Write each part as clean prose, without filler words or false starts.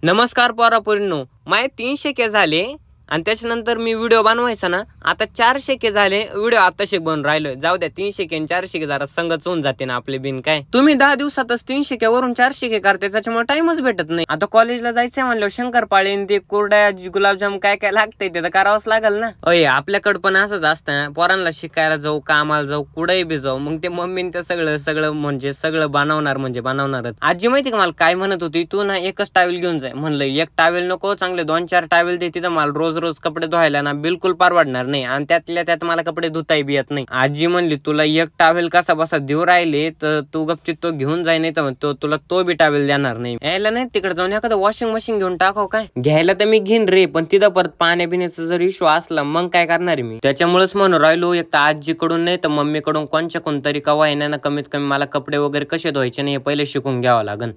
नमस्कार पोरापोरींनो, माय 300 के झाले आणि त्याच्यानंतर मी व्हिडिओ बनवायचा ना, आता 400 के झाले. व्हिडिओ आताशे बनून राहिलो. जाऊ द्या, 300 के आणि 400 के जरा संगच होऊन जाते ना आपले बिन. काय तुम्ही 10 दिवसातच 300 के वरून 400 के करते, त्याच्यामुळे टाइमच भेटत नाही. आता कॉलेजला जायचंय म्हणलं, शंकरपाळी ते कुरड्या गुलाबजाम काय काय लागतंय ते तर करावंच लागल ना. अय आपल्याकडं पण असंच असतं, पोरांना शिकायला जाऊ, कामाला जाऊ, कुठेही बी जाऊ, मग ते मम्मीने ते सगळं म्हणजे सगळं बनवणार म्हणजे बनवणारच. आजी माहिती का मला काय म्हणत होती, तू ना एकच टावेल घेऊन जाय. म्हणलं एक टावेल नको, चांगले 2-4 टावेल दे. तिथं मला रोज रोज कपडे धुवायला ना बिलकुल परवडणार नाही, आणि त्यातल्या त्यात मला कपडे धुताही बी येत नाही. आजी म्हणली तुला एक टावेल कसा बसा देऊ राहिले तर तू गपचित तो घेऊन जाय, नाही तर तुला तो बी टावेल देणार नाही. यायला नाही तिकडे जाऊन एखादं वॉशिंग मशीन घेऊन टाकाव. काय घ्यायला तर मी घेईन रे, पण तिथं परत पाण्या बिण्याचा जर इश्यू असला मग काय करणार मी. त्याच्यामुळेच म्हणून राहिलो, एक तर आजीकडून नाही तर मम्मीकडून कोणच्या कोणतरी कवा येणार ना, कमीत कमी मला कपडे वगैरे कसे धुवायचे नाही हे पहिले शिकून घ्यावं लागन.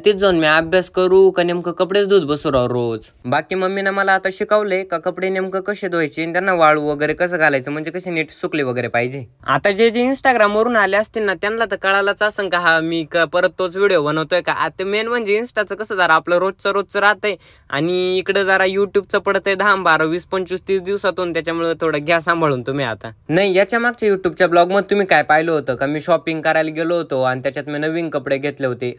तीच जाऊन मी अभ्यास करू का नेमकं कपडेच धुत बसू राव रोज. बाकी मम्मीने मला आता शिकवलंय का कपडे नेमकं कसे धुवायचे, त्यांना वाळू वगैरे कसं घालायचं, म्हणजे कसे नीट सुकले वगैरे पाहिजे. आता जे इंस्टाग्राम वरून आले असतील ना, त्यांना तर कळालाच असं का हा मी परत तोच व्हिडिओ बनवतोय का. आता मेन म्हणजे इंस्टाचं कसं जरा आपलं रोजचं राहतंय, आणि इकडे जरा युट्यूबचं पडतंय 10, 12, 20, 25, 30 दिवसातून. त्याच्यामुळे थोडं घ्या सांभाळून तुम्ही. आता नाही, याच्या मागच्या युट्यूबच्या ब्लॉग मध्ये तुम्ही काय पाहिलं होतं का, मी शॉपिंग करायला गेलो होतो आणि त्याच्यात मी नवीन कपडे घेतले होते.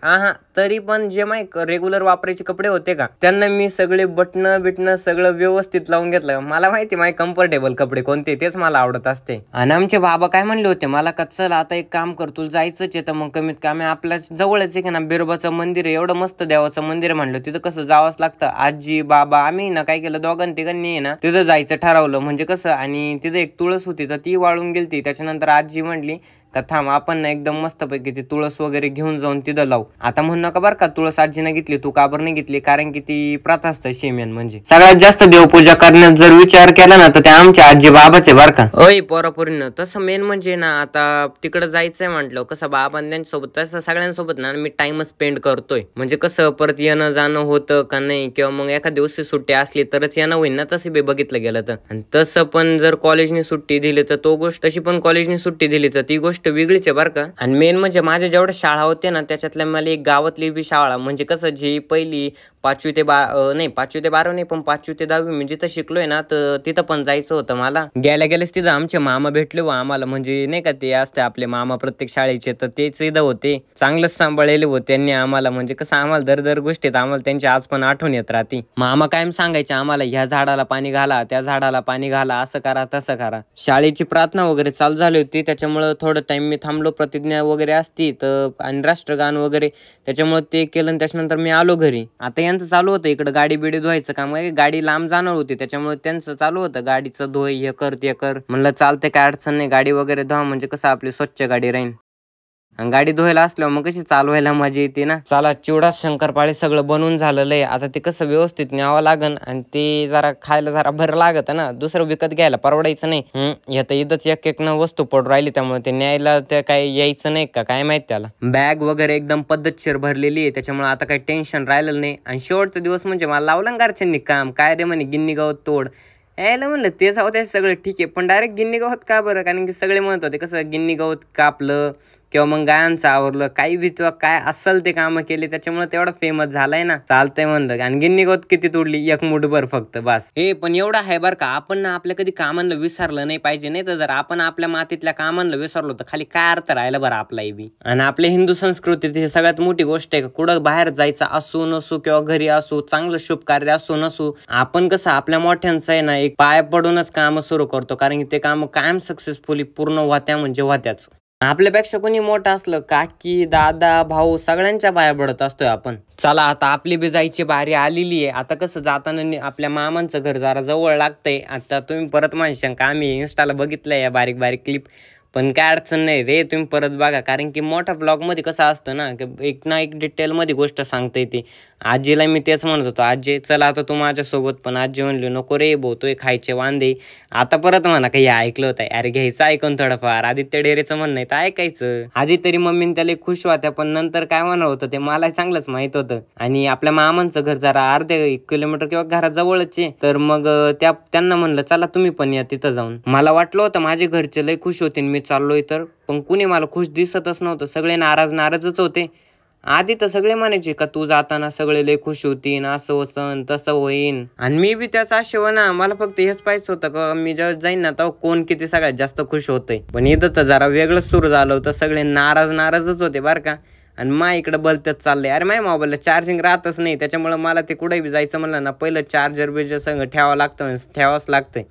तरी पण जे माय रेग्युलर वापरायचे कपडे होते का, त्यांना मी सगळे बटणं सगळं व्यवस्थित लावून घेतलं. मला माहिती माय कम्फर्टेबल कपडे कोणते तेच मला आवडत असते. आणि आमचे बाबा काय म्हणले होते मला का, चल आता एक काम कर, तुला जायचंच आहे तर मग कमीत कमी आपल्या जवळच आहे का ना, बिरोबाचं मंदिर आहे, एवढं मस्त देवाचं मंदिर म्हणलं, तिथं कसं जावंच लागतं. आजी बाबा आम्ही ना काय केलं, दोघांनी आहे ना तिथं जायचं ठरवलं. म्हणजे कसं, आणि तिथं एक तुळस होती तर ती वाळून गेलती. त्याच्यानंतर आजी म्हणली का थांब आपण ना एकदम मस्तपैकी ती तुळस वगैरे घेऊन जाऊन तिथं लावू. आता म्हणू नका बरं का, तुळस आजीने घेतली, तू का बरं नाही घेतली, कारण की ती प्रथा असतं शेमेन. म्हणजे सगळ्यात जास्त देवपूजा करण्यात जर विचार केला ना तर ते आमच्या आजी बाबाचे बरं का. ओय पोरापोरींनो, तसं मेन म्हणजे ना आता तिकडं जायचंय म्हटलं, कसं बाबांसोबत तसं सगळ्यांसोबत ना मी टाइम स्पेंड करतोय. म्हणजे कसं परत येणं जाणं होतं का नाही, किंवा मग एका दिवशी सुट्टी असली तरच येणं होईल ना, तसं बी बघितलं गेलं तर. आणि तसं पण जर कॉलेजने सुट्टी दिली तर तो गोष्ट, तशी पण कॉलेजने सुट्टी दिली तर ती गोष्ट वेगळीच आहे बरं का. आणि मेन म्हणजे माझ्या जेवढ्या शाळा होत्या ना, त्याच्यातल्या मला एक गावातली बी शाळा, म्हणजे कसं जी पहिली 5वी ते 12 नाही 5वी ते 12 नाही, पण 5वी ते 10वी मी जिथं शिकलोय ना, तर तिथं पण जायचं होतं मला. गेल्याच तिथं आमचे मामा भेटले व आम्हाला, म्हणजे नाही का ते असते आपले मामा प्रत्येक शाळेचे, तर तेच इथं होते. चांगलंच सांभाळलेले होते त्यांनी आम्हाला. म्हणजे कसं आम्हाला दर गोष्टीत आम्हाला त्यांची आज पण आठवण येत राहते. मामा कायम सांगायचे आम्हाला, ह्या झाडाला पाणी घाला, त्या झाडाला पाणी घाला, असं करा तसं करा. शाळेची प्रार्थना वगैरे चालू झाली होती, त्याच्यामुळे थोडं टाइम मी थांबलो, प्रतिज्ञा वगैरे असती तर, आणि राष्ट्रगान वगैरे, त्याच्यामुळे ते केलं. आणि त्याच्यानंतर मी आलो घरी. आता यांचं चालू होतं इकडं गाडी बिडी धुवायचं काम, गाडी लांब जाणार होती त्याच्यामुळे त्यांचं चालू होतं गाडीचं धुय, हे कर ते कर. म्हणलं चालतंय, काय अडचण नाही, गाडी वगैरे धुवा म्हणजे कसं आपली स्वच्छ गाडी राहील. आणि गाडी धुवायला असल्यावर मग कशी चालवायला मजा येते ना. चला, चिवडा शंकरपाळी सगळं बनवून झालेलं आहे. आता ते कसं व्यवस्थित न्यावं लागन, आणि ते जरा खायला जरा बरं लागत ना, दुसरं विकत घ्यायला परवडायचं नाही. आता इथंच एक न वस्तू पडू राहिली, त्यामुळे ते न्यायला ते काय यायचं नाही का काय माहित. त्याला बॅग वगैरे एकदम पद्धतशीर भरलेली आहे, त्याच्यामुळे आता काही टेन्शन राहिलेलं नाही. आणि शेवटचा दिवस म्हणजे मला लावलं घरच्यांनी काम, काय रे म्हणे गिन्नी गवत तोड. यायला म्हणलं तेच होते सगळं ठीक आहे, पण डायरेक्ट गिन्नी गवत का बरं, कारण की सगळे म्हणत होते कसं गिन्नी गवत कापलं किंवा मग गायांचं आवरलं, काही भीतवा काय असेल ते कामं केले, त्याच्यामुळे तेवढा फेमस झालाय ना. चालतंय म्हणलं. आणि गिन्नी गवत किती तोडली, एक मुठभर फक्त बस. हे पण एवढा आहे बरं का, आपण ना आपल्या कधी कामांना विसरलं नाही पाहिजे. नाही तर जर आपण आपल्या मातीतल्या कामांना विसरलो तर खाली काय अर्थ राहिला बरं आपलाही बी. आणि आपल्या हिंदू संस्कृतीत ही सगळ्यात मोठी गोष्ट आहे, कुठं बाहेर जायचं असू नसू किंवा घरी असू, चांगलं शुभ कार्य असू नसू, आपण कसं आपल्या मोठ्यांचं आहे ना एक पाय पडूनच काम सुरू करतो, कारण की ते काम कायम सक्सेसफुली पूर्ण होत्या म्हणजे होत्याच. आपल्यापेक्षा कोणी मोठं असलं, काकी दादा भाऊ सगळ्यांच्या पाया पडत असतोय आपण. चला, आता आपली बी जायची बारी आलेली आहे. आता कसं जाताना आपल्या मामांचं घर जरा जवळ लागतंय. आता तुम्ही परत म्हणशाल का आम्ही इन्स्टाला बघितलंय या बारीक बारीक क्लिप, पण काय अडचण नाही रे, तुम्ही परत बघा, कारण की मोठ्या ब्लॉग मध्ये कसं असतं ना, एक ना एक डिटेल मध्ये गोष्ट सांगता येते. आजीला मी तेच म्हणत होतो, आजी चला आता तू माझ्यासोबत, पण आजी म्हणली नको रे भाऊ, तो खायचे वांदे. आता परत म्हणा काही ऐकलं होतं, अरे घ्यायचं ऐकून थोडंफार. आदित्य डेरेचं म्हणणं तर ऐकायचं. आधी तरी मम्मीने त्याला खुश होत्या, पण नंतर काय म्हणत होतं ते मला चांगलंच माहित होतं. आणि आपल्या मामांचं घर जरा अर्ध्या 1 किलोमीटर किंवा घराजवळच आहे, तर मग त्यांना म्हणलं चला तुम्ही पण या तिथं जाऊन. मला वाटलं होतं माझे घरचे लय खुश होतील मी चाललोय तर, पण कुणी मला खुश दिसतच नव्हतं, सगळे नाराजच होते. आधी तर सगळे म्हणायचे का तू जाताना सगळे लय खुश होतीन, असं होतं तसं होईन. आणि मी बी त्याचा आशेवर ना, मला फक्त हेच पाहिजे होतं का मी जेव्हा जाईन ना तेव्हा कोण किती सगळ्यात जास्त खुश होतंय. पण इथं तर जरा वेगळंच सुरू झालं होतं, सगळे नाराजच होते बरं का. आणि मा इकडं बलतच चाललंय. अरे माझ्या मोबाईलला चार्जिंग राहतच नाही, त्याच्यामुळे मला ते कुठे बी जायचं म्हणलं ना पहिलं चार्जर बिर्जर सगळं ठेवावंच लागतंय.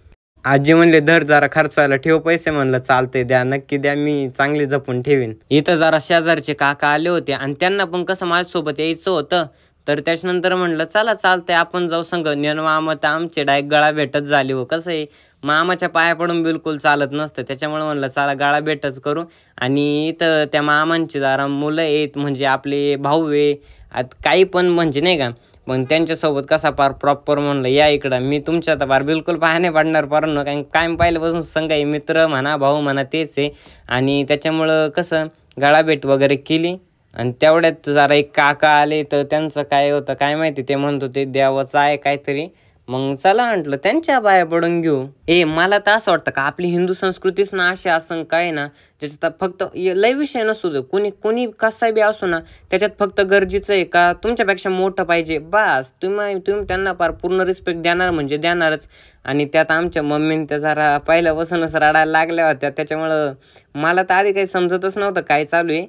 आजी म्हणले धर जरा खर्चायला ठेव पैसे, म्हणलं चालते द्या, नक्की द्या, मी चांगली जपून ठेवीन. इथं जरा शेजारचे काका आले होते आणि त्यांना पण कसं माझ्यासोबत यायचं होतं. तर त्याच्यानंतर म्हणलं चला चालतंय आपण जाऊ संग. मामा तर आमचे डायरेक्ट गळा भेटच झाली हो. कसं आहे मामाच्या पाया पडून बिलकुल चालत नसतं, त्याच्यामुळे म्हणलं चला गाळा भेटच करू. आणि इथं त्या मामांची जरा मुलं आहेत, म्हणजे आपले भाऊ आहे आता काही पण म्हणजे नाही का. मग त्यांच्यासोबत कसा प्रॉपर म्हणलं या इकडं, मी तुमच्या आता बिलकुल पाया नाही पडणार पारण, कारण कायम पाहिल्यापासून संघ आहे, मित्र म्हणा भाऊ म्हणा तेच आहे. आणि त्याच्यामुळं कसं गाळाभेट वगैरे केली. आणि तेवढ्यात जरा एक काका आले, तर त्यांचं काय होतं काय माहिती, ते म्हणत होते देवाचं आहे काहीतरी. मग चला म्हटलं त्यांच्या पाया पडून घेऊ. मला तर असं वाटतं का आपली हिंदू संस्कृतीच ना अशी असं काय ना, ज्याच्यात फक्त लय विषय नसू दे, कोणी कसा बी असो ना, त्याच्यात फक्त गरजेचं आहे का तुमच्यापेक्षा मोठं पाहिजे बस. तुम्ही त्यांना पूर्ण रिस्पेक्ट देणार म्हणजे देणारच. आणि त्यात आमच्या मम्मीने त्या जरा पहिल्यापासूनच रडायला लागल्या होत्या, त्याच्यामुळं मला तर आधी काही समजतच नव्हतं काय चालू आहे.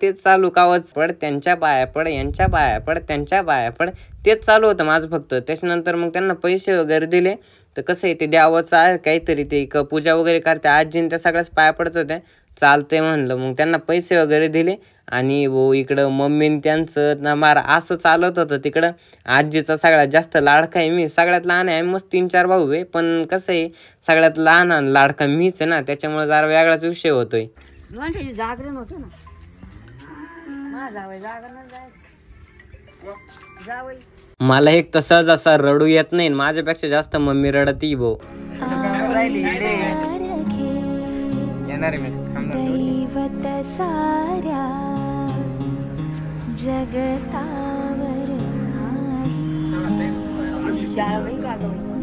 तेच चालू कावच पड त्यांच्या पाया पड, यांच्या पाया पड, त्यांच्या पाया पड, तेच चालू होतं माझं फक्त. त्याच्यानंतर मग त्यांना पैसे वगैरे दिले. तर कसं आहे ते द्यावंचं आहे काहीतरी, ते पूजा वगैरे करते आजीने, त्या सगळ्याच पाया पडत होत्या. चालतंय म्हणलं, मग त्यांना पैसे वगैरे दिले. आणि इकडं मम्मीने त्यांचं ना असं चालत होतं. तिकडं आजीचा सगळ्यात जास्त लाडका आहे मी, सगळ्यात लहान आहे. मस्त 3-4 भाऊ आहे, पण कसं आहे सगळ्यात लहान आणि लाडका मीच आहे ना, त्याच्यामुळे जरा वेगळाच विषय होतोय. जागरण होतं ना, मला एक तसंच असा रडू येत नाही, माझ्यापेक्षा जास्त मम्मी रडती भाऊ. दैवत साऱ्या जगतावर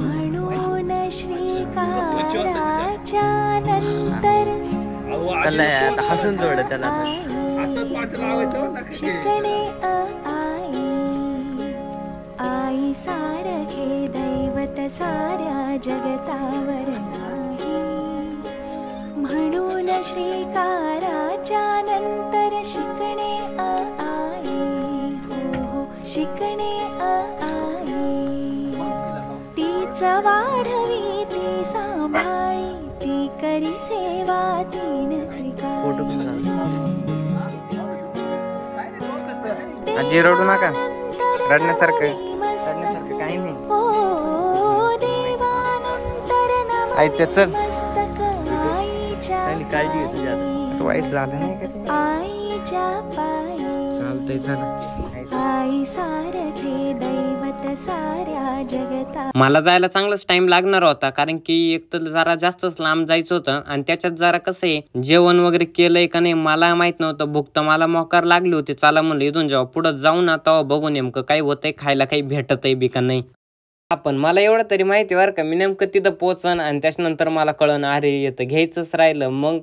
म्हणून श्रीकाराच्या नंतर हसून थोडं त्याला शिकणे आई सारखे दैवत साऱ्या जगतावर नाही. म्हणून श्रीकाराच्या नंतर शिकणे आई, हो शिकणे आई. तीच वाढवी ती सांभाळी, ती करी सेवा तीन त्रिकाळी. आजी रडू नका, रडण्यासारखं काही नाही. हो देवानंतर नमस्तक काळजी घे तुझ्या, वाईट झालं नाही का आईच्या पायी. चालतंय चला. आई सारखे दैवत साऱ्या जगता. मला जायला चांगलाच टाइम लागणार होता, कारण की एक तर जरा जास्तच लांब जायचं होतं. आणि त्याच्यात जरा कसं आहे जेवण वगैरे केलंय का नाही मला माहित नव्हतं. भूक तर मला मोकार लागली होती. चला म्हणलं इथून जेव्हा पुढं जाऊ ना तेव्हा बघू नेमकं काही होतंय, खायला काही भेटत आहे बी का नाही. आपण मला एवढं तरी माहिती बरं का, मी नेमकं तिथं पोचन आणि त्याच्यानंतर मला कळन अरे येतं घ्यायचंच राहिलं, मग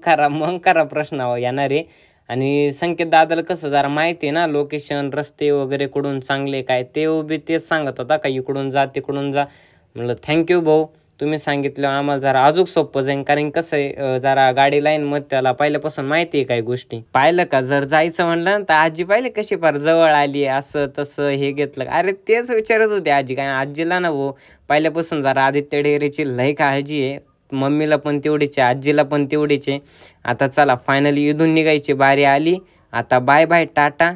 खरा प्रश्न येणार आहे. आणि संकेत दादाला कसं जरा माहिती आहे ना लोकेशन, रस्ते वगैरे कुठून चांगले काय, ते बी तेच सांगत होता का इकडून जा तिकडून जा. म्हणलं थँक्यू भाऊ, तुम्ही सांगितलं आम्हाला जरा अजून सोपं जाईन, कारण कसं आहे जरा गाडी लाईन मग त्याला पहिल्यापासून माहिती आहे काही गोष्टी. पाहिलं का जर जायचं म्हणलं तर आजी पाहिले कशी फार जवळ आली, असं तसं हे घेतलं. अरे तेच विचारत होते आजी, काय आजीला ना भाऊ पहिल्यापासून जरा आदित्य डेअरीची लई काळजी आहे, मम्मीला पण तेवढीच आहे, आजीला पण तेवढीच आहे. आता चला फायनली इथून निघायची बारी आली. आता बाय बाय टाटा.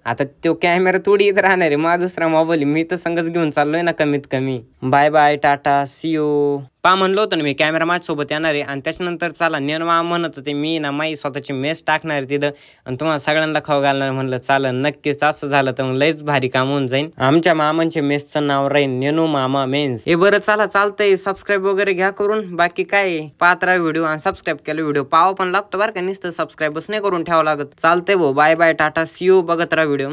आता तो कॅमेरा थोडी इथं राहणार आहे, माझा दुसरा मोबाईल मी तर संगच घेऊन चाललोय ना कमीत कमी. Bye bye tata see you. म्हणलं होतं ना मी कॅमेरा माझ्यासोबत येणार आहे. आणि त्याच्यानंतर चला नेनवा म्हणत होते मी ना माई स्वतःची मेस टाकणार आहे तिथं आणि तुम्हाला सगळ्यांना खाऊ घालणार. म्हणलं चालं नक्कीच, असं झालं तर मग लयच भारी काम होऊन जाईल. आमच्या मामांचे मेसचं नाव राहील नेनू मामा मेन्स. हे बरं चला चालतंय, सबस्क्राईब वगैरे घ्या करून. बाकी काय पाहत राहा व्हिडिओ, आणि सबस्क्राईब केलं व्हिडिओ पाहावं पण लागतो बरं का, नुसतं सबस्क्राईबच नाही करून ठेवावं लागत. चालतंय भाऊ, bye bye tata see you. बघत राहा व्हिडिओ.